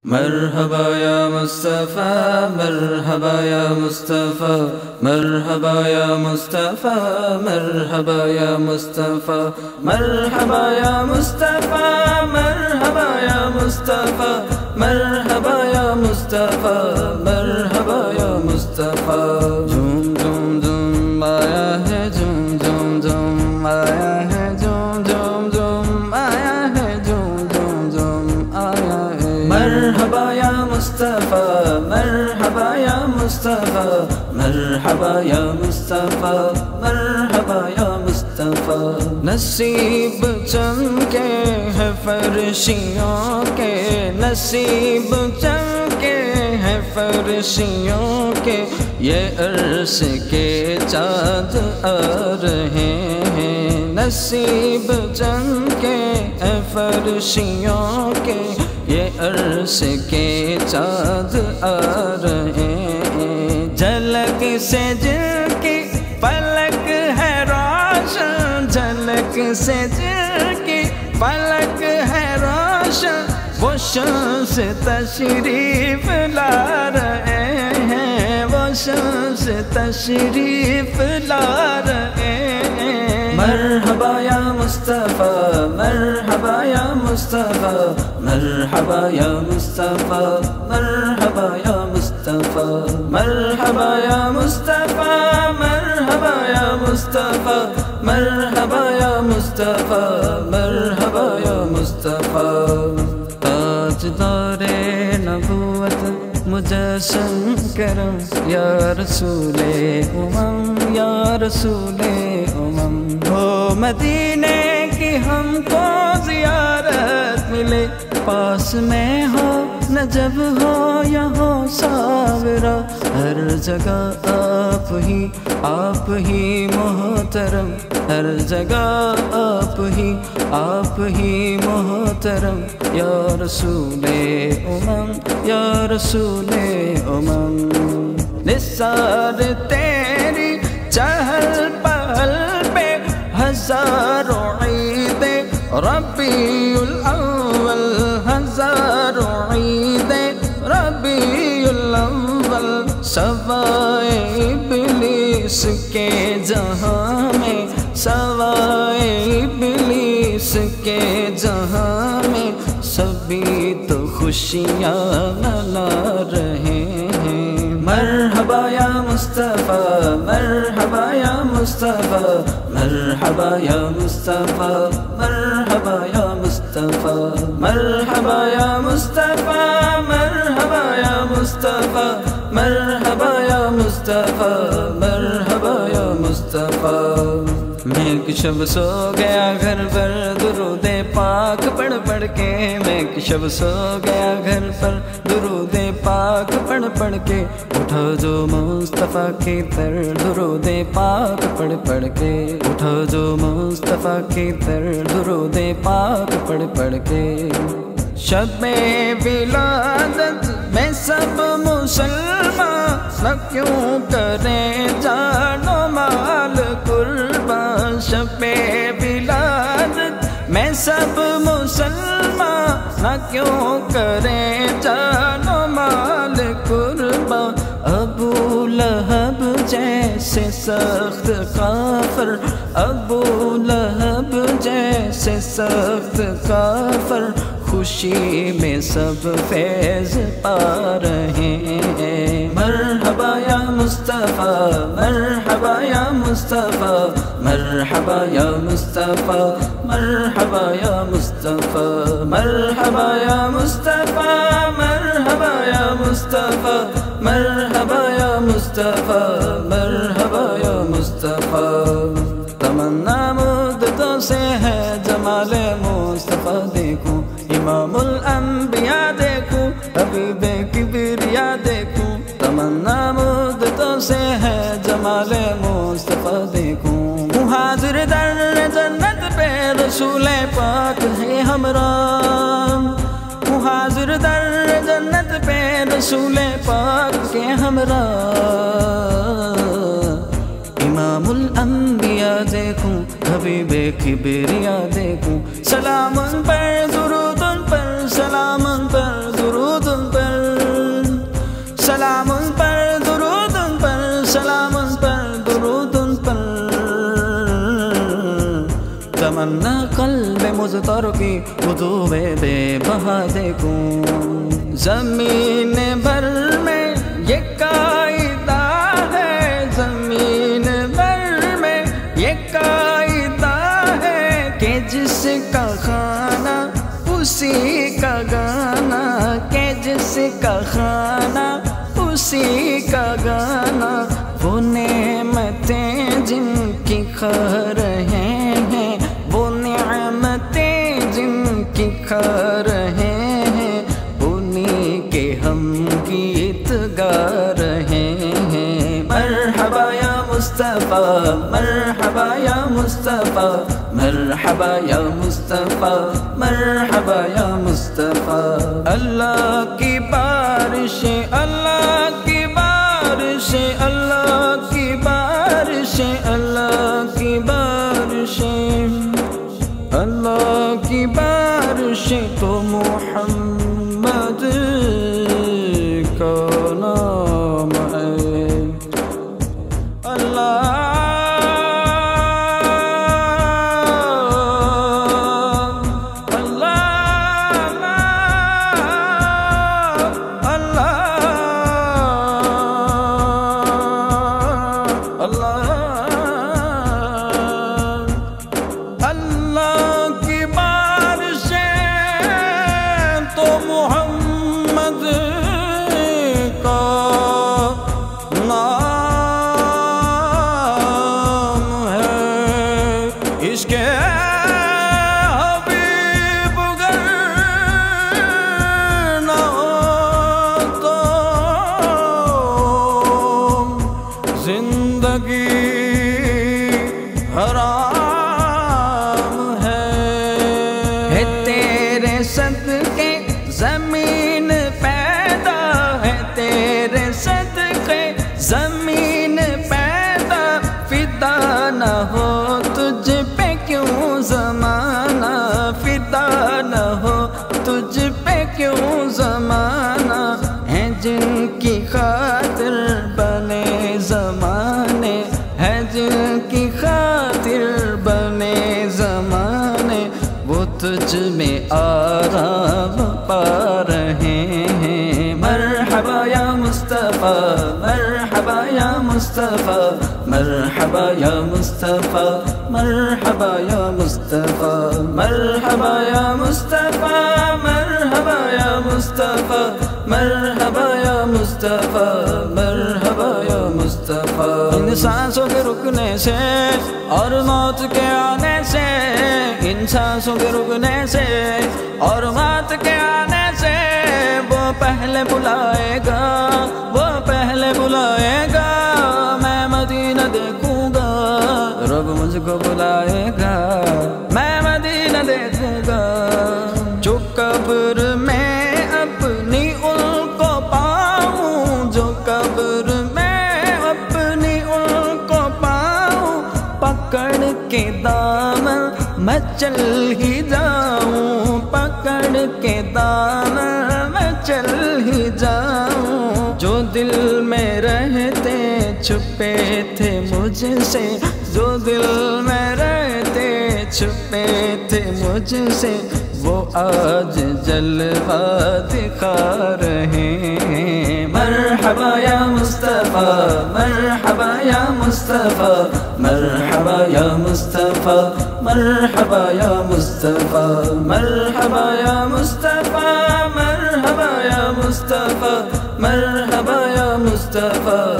مرحبا یا مصطفیٰ مرحبا یا مصطفیٰ مرحبا یا مصطفیٰ مرحبا یا مصطفیٰ مرحبا یا مصطفیٰ مرحبا یا مصطفیٰ مرحبا یا مصطفیٰ مرحبا یا مصطفیٰ جھوم جھوم جھوم آیا ہے جھوم جھوم جھوم آیا ہے جھوم جھوم جھوم آیا ہے جھوم جھوم جھوم آیا ہے مرحبا یا مصطفیٰ مرحبا یا مصطفیٰ مرحبا یا مصطفیٰ مرحبا یا مصطفیٰ نصیب چمکے ہے فرشیوں کے نصیب چمکے ہے فرشیوں کے یہ عرش کے چاند آ رہے ہیں نصیب چمکے ہے فرشیوں کے یہ عرش کے چاند آ رہے ہیں جھلک سے جن کی پلک ہے روشن جھلک سے جن کی پلک ہے روشن وہ شمس تشریف لا رہے ہیں وہ شمس تشریف لا رہے ہیں مرحبا یا مصطفیٰ مرحبا یا مصطفیٰ مرحبا یا مصطفیٰ مرحبا یا مصطفیٰ مرحبا یا مصطفیٰ مرحبا یا مصطفیٰ مرحبا یا مصطفیٰ مرحبا یا مصطفیٰ تاجدار نبوت مجسم کرم یا رسول امم یا رسول امم ہو مدینے کی ہم کو زیارت ملے پاس میں ہو نجب ہو یا ہو ساورا ہر جگہ آپ ہی محترم ہر جگہ آپ ہی محترم یا رسول امم یا رسول امم نثار تیری چہل پہل پہ ہزاروں عید ربیع الاول ہزاروں عید ربیع الاول سوائے ابلیس کے جہاں میں سوائے ابلیس کے جہاں میں سبھی تو خوشیاں منا رہے ہیں مرحبا یا مصطفیٰ مرحبا یا مصطفیٰ مرحبا یا مصطفیٰ مرحبا یا مصطفیٰ مرحبا یا مصطفیٰ مرحبا یا مصطفیٰ مرحبا یا مصطفیٰ مرحبا یا مصطفیٰ میں ایک شب سو گیا گھر پر درود پاک پڑھ پڑھ کے میں ایک شب سو گیا گھر پر درود پاک پڑھ پڑھ کے اٹھا جو مصطفیٰ کی تر درود پاک پڑھ پڑھ کے اٹھا جو مصطفیٰ کی تر درود پاک پڑھ پڑھ کے شب ولادت میں سب مسلمان نہ کیوں کریں جان و مال قربان شب ولادت میں سب مسلمان نہ کیوں کریں جان و مال قربان ابو لہب جیسے سخت کافر ابو لہب جیسے سخت کافر خوشی میں سب فیض پا رہے ہیں مرحبا یا مصطفیٰ مرحبا یا مصطفیٰ مرحبا یا مصطفیٰ مرحبا یا مصطفیٰ مرحبا یا مصطفیٰ مرحبا یا مصطفیٰ مرحبا یا مصطفیٰ مرحبا یا مصطفیٰ تمنا مدتوں سے ہے جمال مصطفیٰ دیکھوں امام الانبیاء دیکھوں حبیب کبریا دیکھوں تمنا مدتوں سے ہے جمال مصطفیٰ دیکھوں حاضر در جنت پہ رسول پاک ہے ہمراہ حاضر در جنت پہ رسول پاک کے ہمراہ امام الانبیاء دیکھوں حبیب کبریا دیکھوں سلام پر درود پر سلام پر درود تمنا قلب مضطر کی وضو بے بہا دیکھوں. زمین بھر میں یہ قاعدہ ہے، زمین بھر میں یہ قاعدہ ہے کہ جس کا کھانا اسی کا گانا، کہ جس کا کھانا اسی کا گانا. وہ نعمتیں جن کی کھا رہے ہیں، وہ نعمتیں جن کی کھا رہے ہیں، انہی کے ہم گیت گا رہے ہیں. مرحبا یا مصطفیٰ، مرحبا یا مصطفیٰ، مرحبا یا مصطفیٰ، مرحبا یا مصطفیٰ. اللہ کی بارش، اللہ کی بارش، اللہ کی بارش، اللہ کی بارش، اللہ کی بارش تو محمد کا نام ہے. اللہ حرام ہے تیرے صدقے زمین پیدا ہے، تیرے صدقے زمین پیدا. فدا نہ ہو تجھ پہ کیوں زمانہ، فدا نہ ہو تجھ پہ کیوں زمانہ. ہیں جن کی خاطر بنے زمانے، ہے جن کی خاطر بنے زمانے، وہ تجھ میں آرام پا رہے ہیں. مرحبا یا مصطفیٰ، مرحبا یا مصطفیٰ، مرحبا یا مصطفیٰ، مرحبا یا مصطفیٰ، مرحبا یا مصطفیٰ، مرحبا یا مصطفیٰ، مرحبا یا مصطفیٰ، مرحبا یا مصطفیٰ. ان سانسوں کے رکنے سے اور موت کے آنے سے، ان سانسوں کے رکنے سے اور موت کے آنے سے، وہ پہلے بلائے گا، وہ پہلے بلائے گا. میں مدینہ دیکھوں گا، رب مجھ کو بلائے گا، میں مدینہ دیکھوں گا. جو قبر میں اپنی ان کو پاؤں، جو قبر میں اپنی ان کو پاؤں، پکڑ کے دامن میں چل ہی جاؤں، پکڑ کے دامن میں چل ہی جاؤں. جو دل میں رہتے چھپے تھے مجھ سے، جو دل میں رہتے چھپے تھے مجھ سے، وہ آج جلوہ دکھا رہے ہیں. مرحبا یا مصطفیٰ، مرحبا یا مصطفیٰ، مرحبا یا مصطفیٰ، مرحبا یا مصطفیٰ، مرحبا یا مصطفیٰ، مرحبا یا مصطفیٰ، مرحبا یا مصطفیٰ.